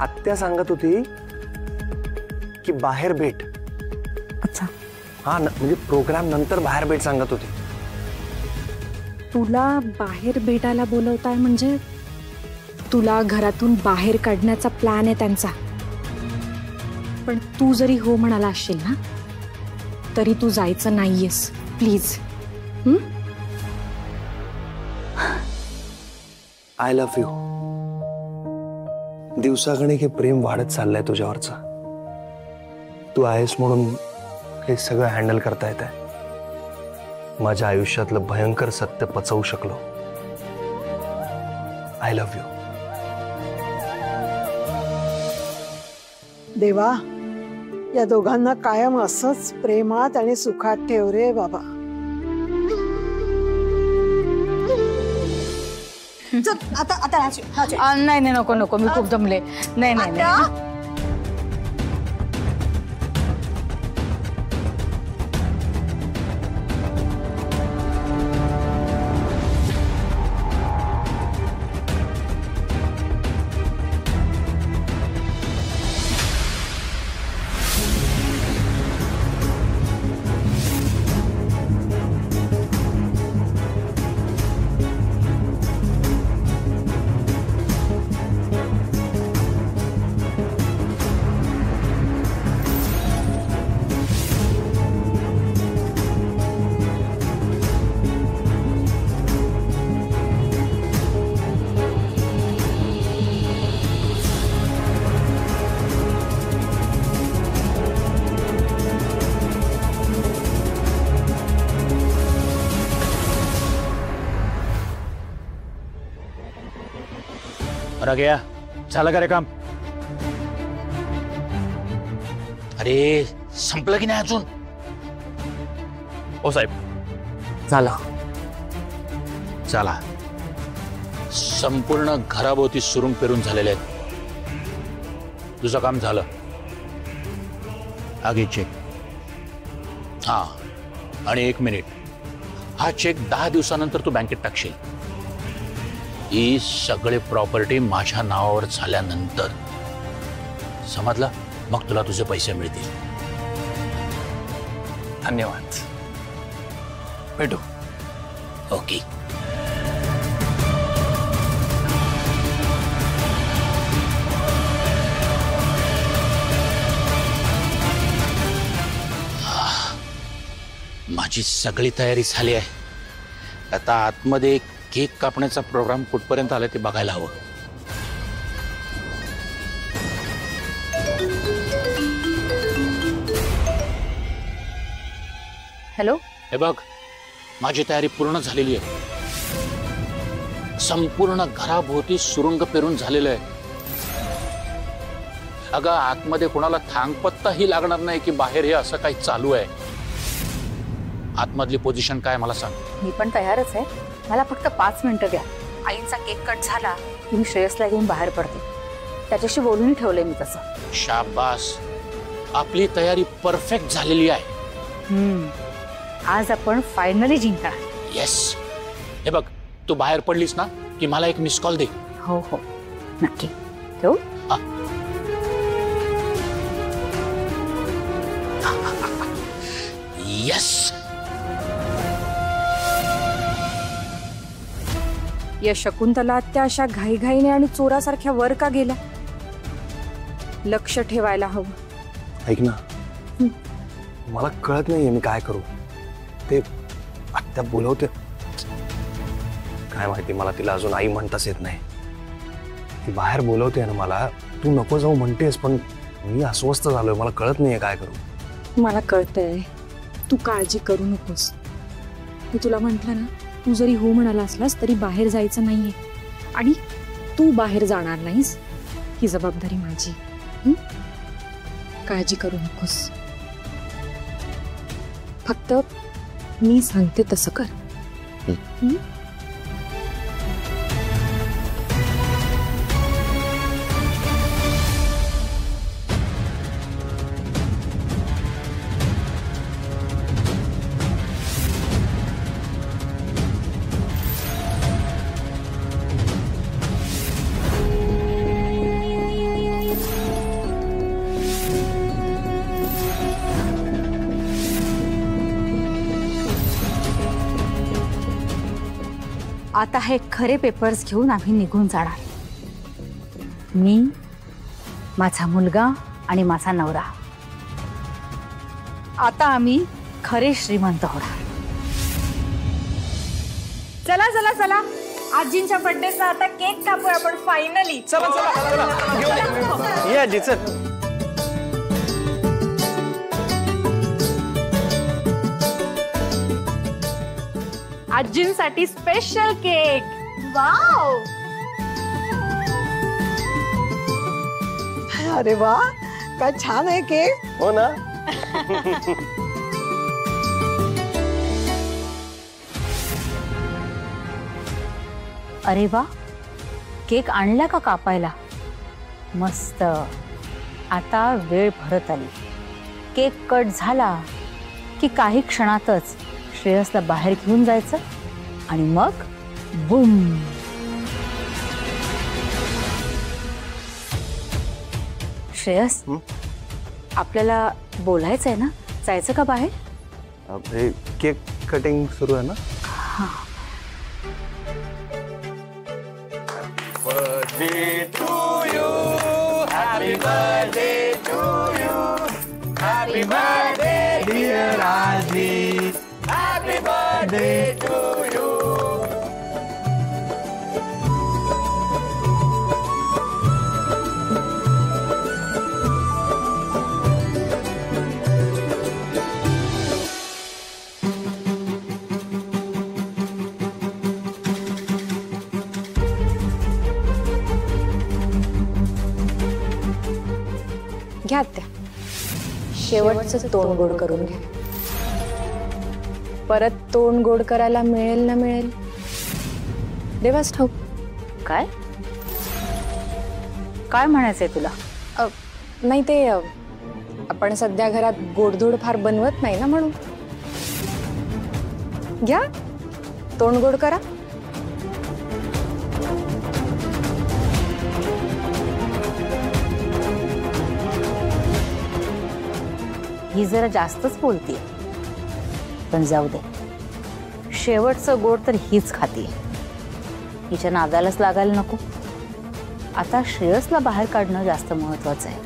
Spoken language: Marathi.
आत्या सांगत होती की बाहेर भेट. अच्छा. हा म्हणजे प्रोग्राम नंतर बाहेर भेट सांगत होती. तुला बाहेर भेटायला बोलवताय म्हणजे तुला घरातून बाहेर काढण्याचा प्लॅन आहे त्यांचा. पण तू जरी हो म्हणाला असशील ना तरी तू जायचं नाहीयेस प्लीज. I love you. दिवसागणिक हे प्रेम वाढत चाललंय तुझ्यावरचं. तू आहेस म्हणून हे सगळं हँडल करता येत आहे. माझ्या आयुष्यातलं भयंकर सत्य पचवू शकलो. I love you. देवा, या दोघांना कायम असंच प्रेमात आणि सुखात ठेव रे बाबा. आता आता नाही नाही नको नको, मी खूप दमले. नाही नाही नाही. बरा गया, झालं का रे काम? अरे संपलं की नाही अजून? ओ साहेब झाला. चला, संपूर्ण घराभोवती सुरुंग पेरून झालेले आहेत. तुझं काम झालं. आगे चेक. हा, आणि 1 मिनिट, हा चेक 10 दिवसानंतर तू बँकेत टाकशील. ही सगळे प्रॉपर्टी माझ्या नावावर झाल्यानंतर, समजलं? मग तुला तुझे पैसे मिळतील. धन्यवाद. भेटू. ओके. माझी सगळी तयारी झाली आहे. आता आतमध्ये केक कापण्याचा प्रोग्राम कुठपर्यंत आलाय ते बघायला हवं. हॅलो. हे बघ, माझी तयारी पूर्ण झालेली आहे. संपूर्ण घराभोवती सुरुंग पेरून झालेलं आहे. अगं, आतमध्ये कोणाला थांगपत्ताही लागणार नाही की बाहेर हे असं काही चालू आहे. आतमधली पोझिशन काय मला सांग. मी पण तयारच आहे. मला फक्त 5 मिनिटं द्या. आईंचा केक कट झाला की मी श्रेयसला घेऊन बाहेर पडते. त्याच्याशी बोलून ठेवलंय मी तसं. शाबास, आपली तयारी परफेक्ट झालेली आहे. आज आपण फायनली जिंकणार. येस. हे बघ, तू बाहेर पडलीस ना की मला एक मिस कॉल दे. हो हो, नक्की. ठेवू? येस. या शकुंतला त्या अशा घाईघाईने आणि चोरासारख्या वर का गेल्या? लक्ष ठेवायला हवं. ऐक ना, मला कळत नाहीये मी काय करू. ते आत्या बोलवते. काय माहिती, मला तिला अजून आई म्हणताच येत नाही. ती बाहेर बोलवते ना मला. तू नको जाऊ म्हणतेस, पण मी अस्वस्थ झालोय. मला कळत नाहीये काय करू. मला कळतंय. तू काळजी करू नकोस. मी तुला म्हंटल ना, तू जरी हो म्हणाला असलास तरी बाहेर जायचं नाहीये. आणि तू बाहेर जाणार नाहीस ही जबाबदारी माझी. काळजी करू नकोस. फक्त मी सांगते तसं कर. आता हे खरे पेपर्स घेऊन आम्ही निघून जाणार. मी, माझा मुलगा आणि माझा नवरा. आता आम्ही खरे श्रीमंत होणार. चला चला चला, आजींच्या बर्थडेचा आता केक कापूया आपण फायनली. चला ये आजी चल. आजींसाठी स्पेशल केक. वाव. अरे वा, काय छान आहे केक. हो ना. अरे वा, केक आणला का कापायला? मस्त. आता वेळ भरत आली. केक कट झाला की काही क्षणातच श्रेयसला बाहेर घेऊन जायचं आणि मग बूम. श्रेयस, आपल्याला बोलायचंय ना, जायचं का बाहेर? केक कटिंग सुरू आहे ना. घ्या त्या. शेवटचं तोंड गोड करून घ्या. परत तोंड गोड करायला मिळेल ना मिळेल देवास ठाऊक. काय काय म्हणायचंय तुला? नाही ते आपण सध्या घरात गोडधोड फार बनवत नाही ना, म्हणून. घ्या, तोंड गोड करा. ही जरा जास्तच बोलतीये, पण जाऊ दे. शेवटचं गोड तर हीच खातीये. हिच्या नादालाच लागायला नको. आता श्रेयसला बाहेर काढणं जास्त महत्वाचं आहे.